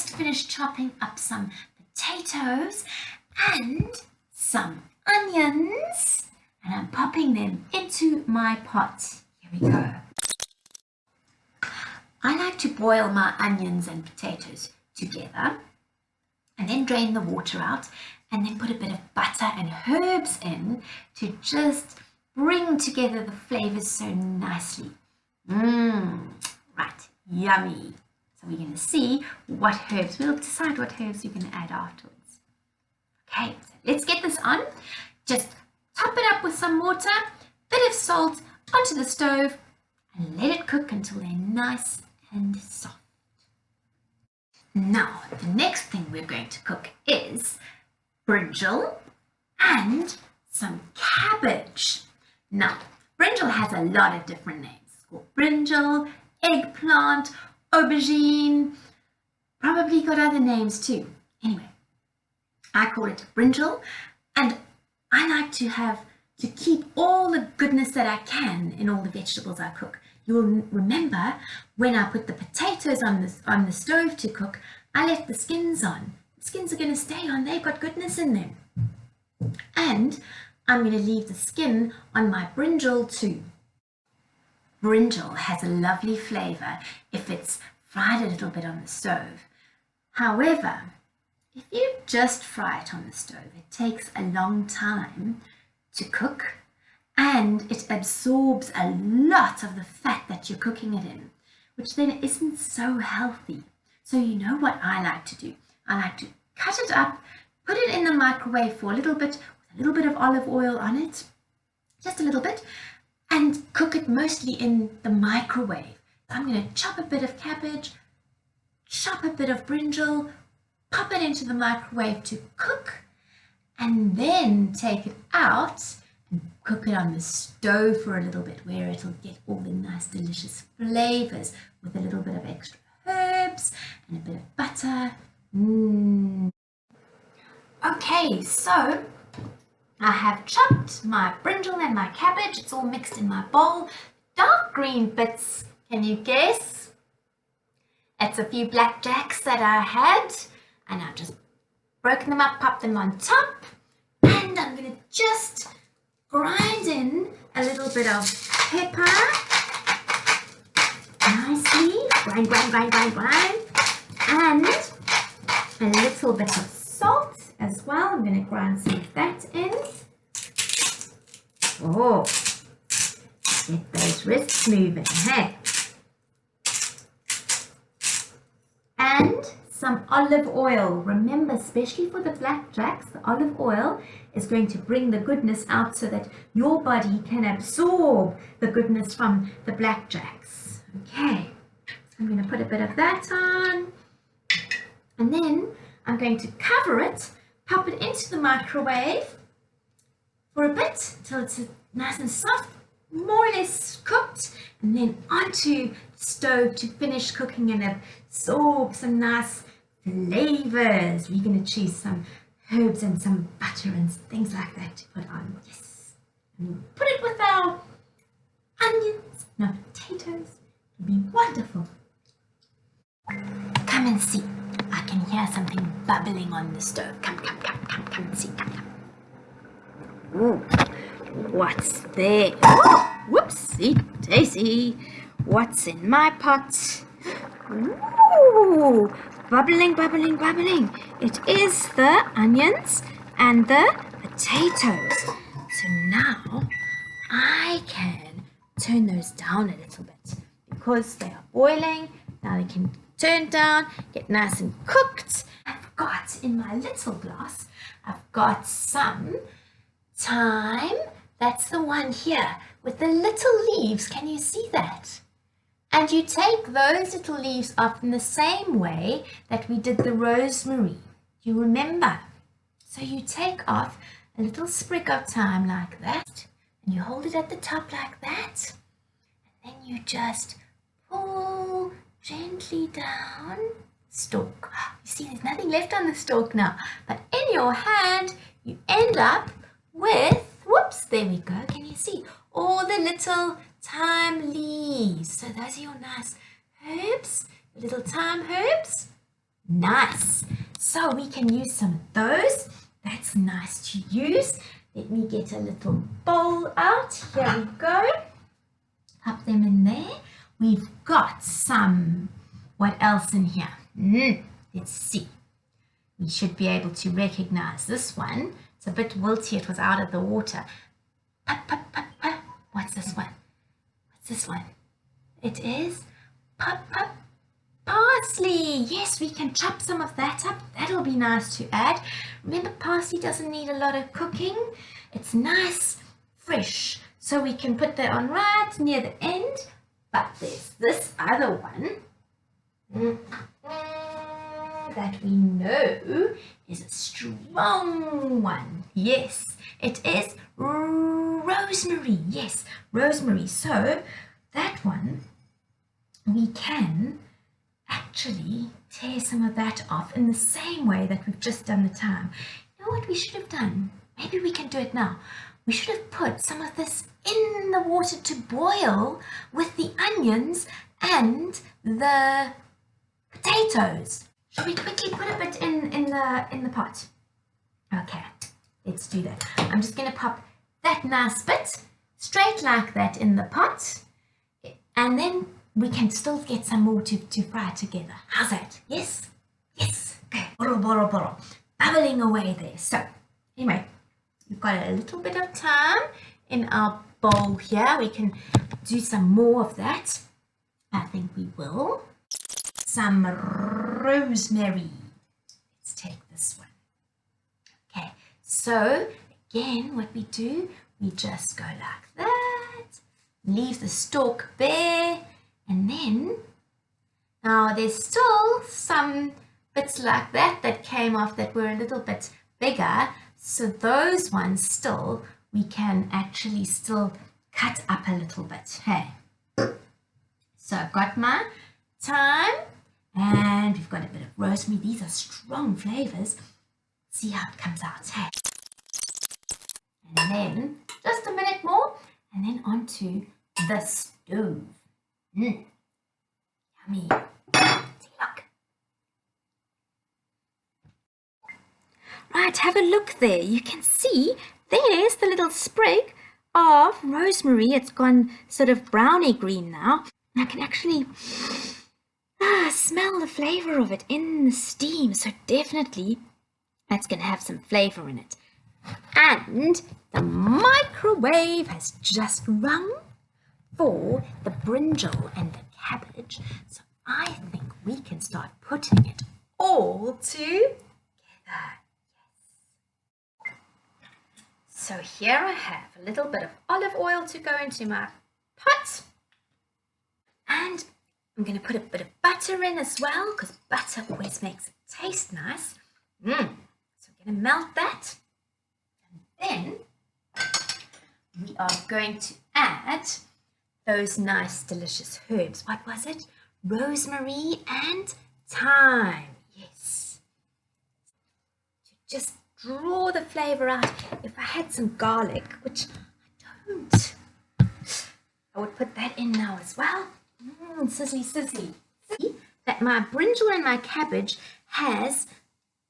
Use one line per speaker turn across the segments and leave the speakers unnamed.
just finished chopping up some potatoes and some onions, and I'm popping them into my pot. Here we go. I like to boil my onions and potatoes together and then drain the water out and then put a bit of butter and herbs in to just bring together the flavors so nicely. Right, yummy. So we're going to see what herbs, we'll decide what herbs we're going to add afterwards. Okay, so let's get this on. Just top it up with some water, bit of salt onto the stove and let it cook until they're nice and soft. Now, the next thing we're going to cook is brinjal and some cabbage. Now, brinjal has a lot of different names. It's called brinjal, eggplant, aubergine, probably got other names too. Anyway, I call it brinjal, and I like to keep all the goodness that I can in all the vegetables I cook. You'll remember when I put the potatoes on the stove to cook, I left the skins on. The skins are going to stay on, they've got goodness in them. And I'm going to leave the skin on my brinjal too. Brinjal has a lovely flavour if it's fried a little bit on the stove. However, if you just fry it on the stove, it takes a long time to cook and it absorbs a lot of the fat that you're cooking it in, which then isn't so healthy. So you know what I like to do? I like to cut it up, put it in the microwave for a little bit, with a little bit of olive oil on it, just a little bit, and cook it mostly in the microwave. I'm going to chop a bit of cabbage, chop a bit of brinjal, pop it into the microwave to cook, and then take it out and cook it on the stove for a little bit where it'll get all the nice delicious flavors with a little bit of extra herbs and a bit of butter. Okay, so I have chopped my brinjal and my cabbage. It's all mixed in my bowl. Dark green bits, can you guess? It's a few blackjacks that I had, and I've just broken them up, popped them on top, and I'm going to just grind in a little bit of pepper, nicely, grind, and a little bit of salt as well. I'm going to grind some of that in. Oh, get those wrists moving, hey. And some olive oil. Remember, especially for the blackjacks, the olive oil is going to bring the goodness out so that your body can absorb the goodness from the blackjacks. Okay, so I'm going to put a bit of that on, and then I'm going to cover it, pop it into the microwave for a bit until it's nice and soft, more or less cooked, and then onto the stove to finish cooking and absorb some nice flavors. We're going to choose some herbs and some butter and things like that to put on. Yes. And we'll put it with our onions and our potatoes. It'll be wonderful. Come and see. I can hear something bubbling on the stove. Come and see. Come. Ooh, what's there? Oh, whoopsie daisy. What's in my pot? Ooh, bubbling. It is the onions and the potatoes. So now I can turn those down a little bit because they are boiling. Now they can turn down, get nice and cooked. I've got in my little glass, I've got some thyme. That's the one here with the little leaves. Can you see that? And you take those little leaves off in the same way that we did the rosemary. You remember? So you take off a little sprig of thyme like that, and you hold it at the top like that, and then you just pull gently down the stalk. You see, there's nothing left on the stalk now, but in your hand, you end up with, whoops, there we go. Can you see all the little thyme leaves? So those are your nice herbs, the little thyme herbs. Nice. So we can use some of those. That's nice to use. Let me get a little bowl out. Here we go. Pop them in there. We've got some, what else in here? Let's see. We should be able to recognize this one. It's a bit wilty. It was out of the water. What's this one? What's this one? It is parsley. Yes, we can chop some of that up. That'll be nice to add. Remember, parsley doesn't need a lot of cooking. It's nice, fresh. So we can put that on right near the end. But there's this other one that we know is a strong one. Yes, it is rosemary. Yes, rosemary. So that one, we can actually tear some of that off in the same way that we've just done the thyme. You know what we should have done? Maybe we can do it now. We should have put some of this in the water to boil with the onions and the potatoes. Shall we quickly put a bit in the pot? Okay, let's do that. I'm just going to pop that nice bit straight like that in the pot, and then we can still get some more to fry together. How's that? Yes? Yes. Okay. Bubbling away there. So, anyway, we've got a little bit of thyme in our bowl here. We can do some more of that. I think we will. Some rosemary. Let's take this one. Okay, so again, what we do, we just go like that. Leave the stalk bare. And then, now there's still some bits like that came off that were a little bit bigger. So those ones still, we can actually still cut up a little bit. Hey. So I've got my thyme and we've got a bit of rosemary. These are strong flavors. See how it comes out. Hey. And then just a minute more and then onto the stove. Yummy. See, look. Right, have a look there. You can see there's the little sprig of rosemary. It's gone sort of browny green now. I can actually smell the flavor of it in the steam. So definitely that's going to have some flavor in it. And the microwave has just rung for the brinjal and the cabbage. So I think we can start putting it all together. So here I have a little bit of olive oil to go into my pot. And I'm going to put a bit of butter in as well, because butter always makes it taste nice. So I'm going to melt that. And then we are going to add those nice delicious herbs. What was it? Rosemary and thyme. Yes. To just draw the flavor out. If I had some garlic, which I don't, I would put that in now as well. Sizzly. See that my brinjal and my cabbage has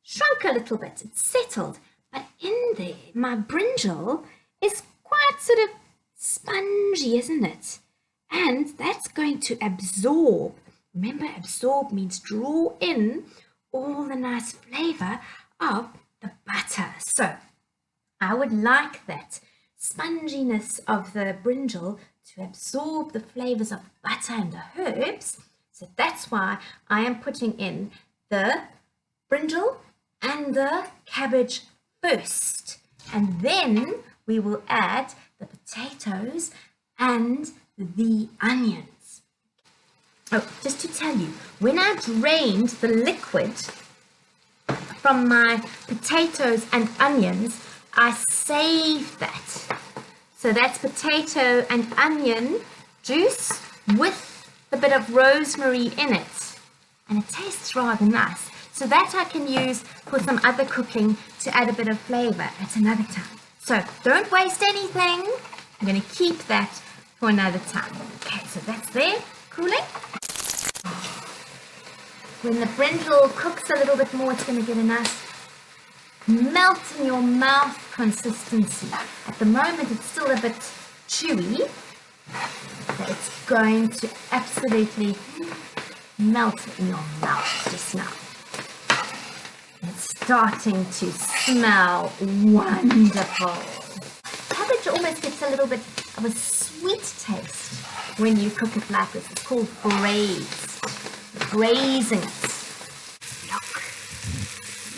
shrunk a little bit. It's settled. But in there, my brinjal is quite sort of spongy, isn't it? And that's going to absorb. Remember, absorb means draw in all the nice flavor of the butter. So I would like that sponginess of the brinjal to absorb the flavors of butter and the herbs. So that's why I am putting in the brinjal and the cabbage first. And then we will add the potatoes and the onions. Oh, just to tell you, when I drained the liquid from my potatoes and onions, I saved that. So that's potato and onion juice with a bit of rosemary in it. And it tastes rather nice. So that I can use for some other cooking to add a bit of flavor at another time. So don't waste anything. I'm going to keep that for another time. Okay, so that's there, cooling. When the brinjal cooks a little bit more, it's going to get a nice melt in your mouth consistency. At the moment, it's still a bit chewy, but it's going to absolutely melt in your mouth just now. It's starting to smell wonderful. Cabbage almost gets a little bit of a sweet taste when you cook it like this. It's called braise. Braising it.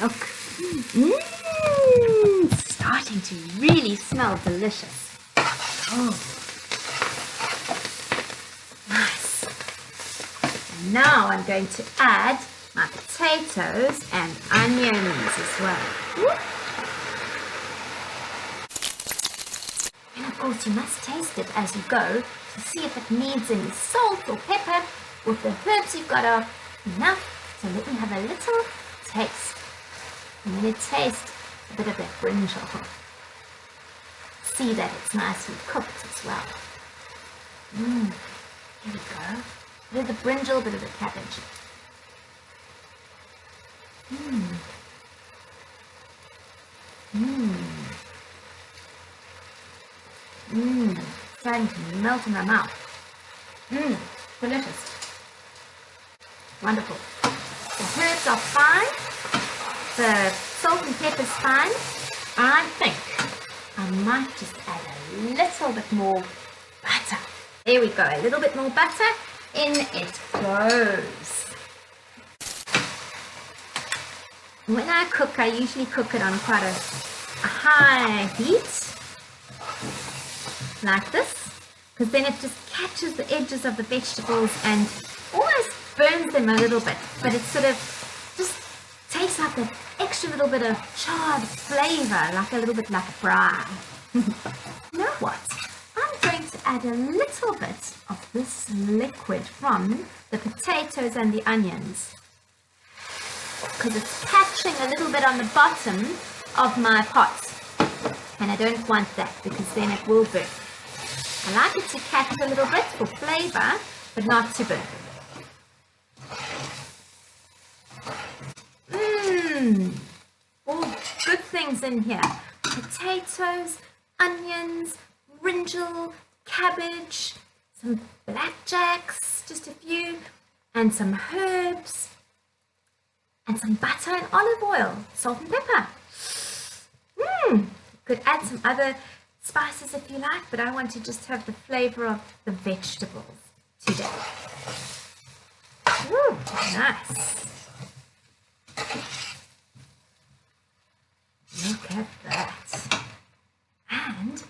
Look. It's starting to really smell delicious. Oh, nice. And now I'm going to add my potatoes and onions as well. And of course you must taste it as you go to see if it needs any salt or pepper, or if the herbs you've got are enough. So let me have a little taste. I'm going to taste a bit of that brinjal. See that it's nicely cooked as well. Here we go. A bit of the brinjal, a bit of the cabbage. Starting to melt in my mouth. Delicious. Wonderful. The herbs are fine. The salt and pepper's fine. I think I might just add a little bit more butter. There we go. A little bit more butter. In it goes. When I cook, I usually cook it on quite a high heat, like this, because then it just catches the edges of the vegetables and almost burns them a little bit, but it sort of just takes out that extra little bit of charred flavor, like a little bit like a fry. You know what? I'm going to add a little bit of this liquid from the potatoes and the onions, because it's catching a little bit on the bottom of my pot, and I don't want that because then it will burn. I like it to catch a little bit for flavor, but not to burn. All good things in here. Potatoes, onions, brinjal, cabbage, some blackjacks, just a few, and some herbs, and some butter and olive oil, salt and pepper. Could add some other spices if you like, but I want to just have the flavor of the vegetables today. Ooh, nice. Look at that. And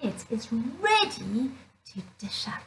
it is ready to dish up.